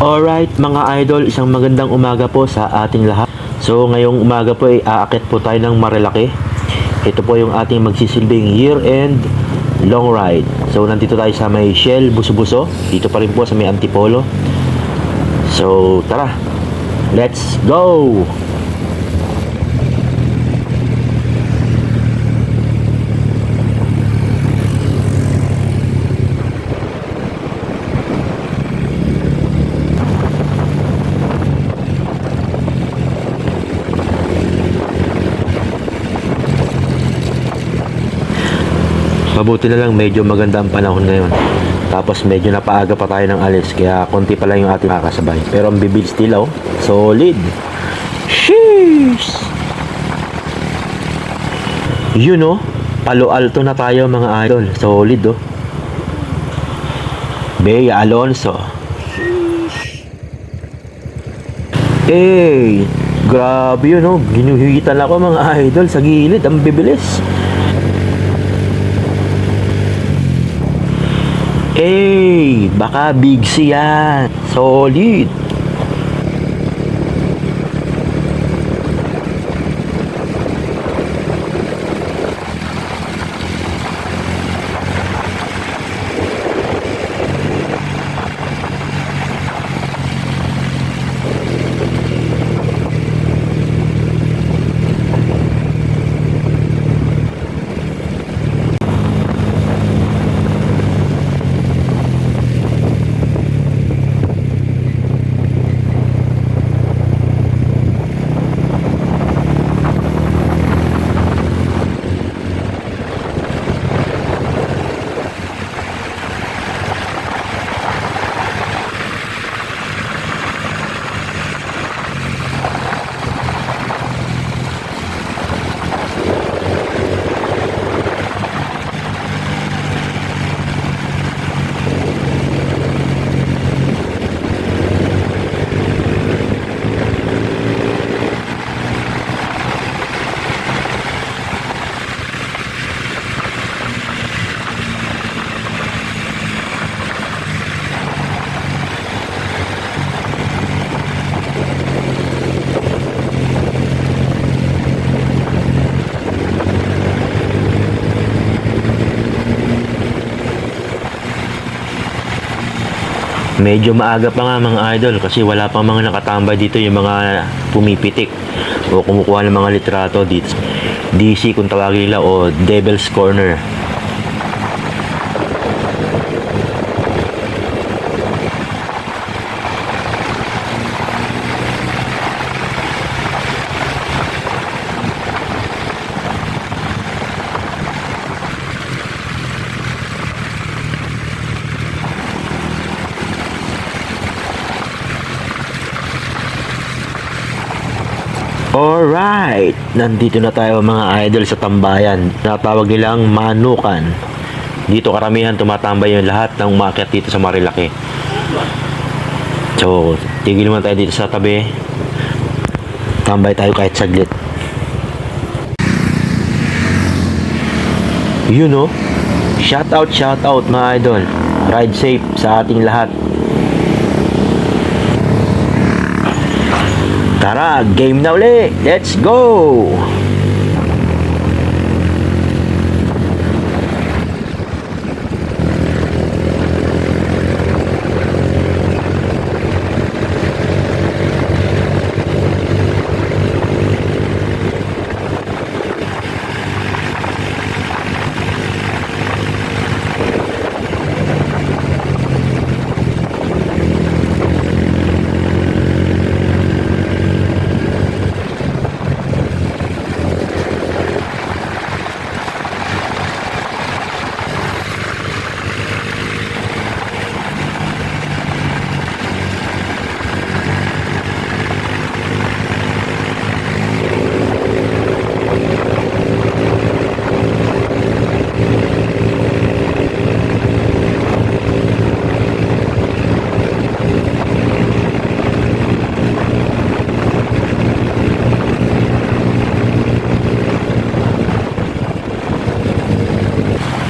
Alright mga idol, isang magandang umaga po sa ating lahat. So ngayong umaga po ay aakit po tayo ng Marilaki. Ito po yung ating magsisilbing year-end long ride. So nandito tayo sa may Shell Buso-Buso. Dito pa rin po sa may Antipolo. So tara, let's go! Mabuti na lang medyo maganda ang panahon ngayon. Tapos medyo napaaga pa tayo ng alis. Kaya konti pa lang yung ating makakasabay. Pero ang bibil still, oh. Solid. Sheesh! Yun, oh. Palo Alto na tayo mga idol. Solid, oh. Bea Alonso. Hey! Grabe yun, oh. Ginuhigitan ako mga idol sa gilid. Ang bibilis. Eh, baka big C yan. Solid. Medyo maaga pa nga mga idol kasi wala pang mga nakatambay dito, yung mga pumipitik o kumukuha ng mga litrato dito. DC kung tawagin nila o Devil's Corner. Alright, nandito na tayo mga idol sa tambayan. Natawag nilang Manukan. Dito karamihan tumatambay yung lahat ng umakyat dito sa Marilaki. So, tigil naman tayo dito sa tabi. Tambay tayo kahit saglit. You know, shout out mga idol. Ride safe sa ating lahat. Tara, game na uli! Let's go!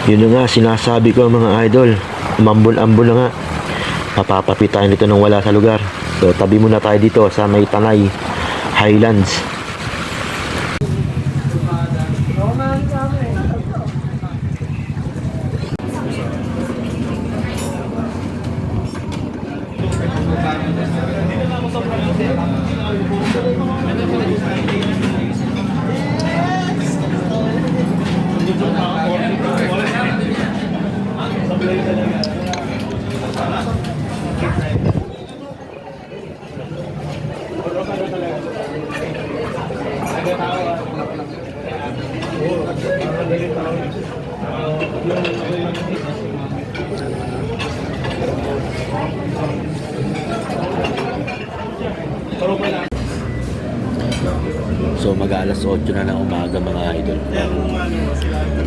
Yun na nga, sinasabi ko mga idol, umambon-ambon na nga. Mapapapit tayo dito nung wala sa lugar. So tabi muna tayo dito sa may Tanay Highlands. So mag-alas 8 na ng umaga mga idol.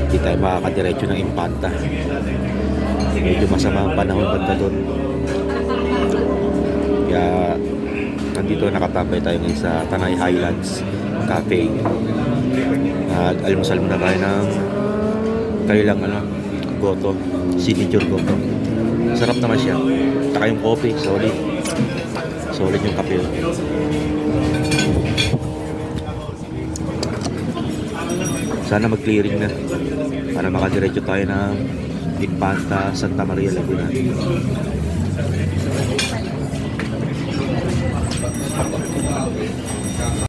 Hindi tayo makakadiretso ng Impanta. Medyo masama ang panahon banda doon. Kaya nandito nakatambay tayo ngayon sa Tanay Highlands Cafe. Almusal muna tayo ng kanilang goto, signature goto. Sarap naman siya. Taka yung coffee, solid. Solid yung kape. Sana mag-clearing na para makadiretso tayo ng Infanta, Santa Maria, Laguna.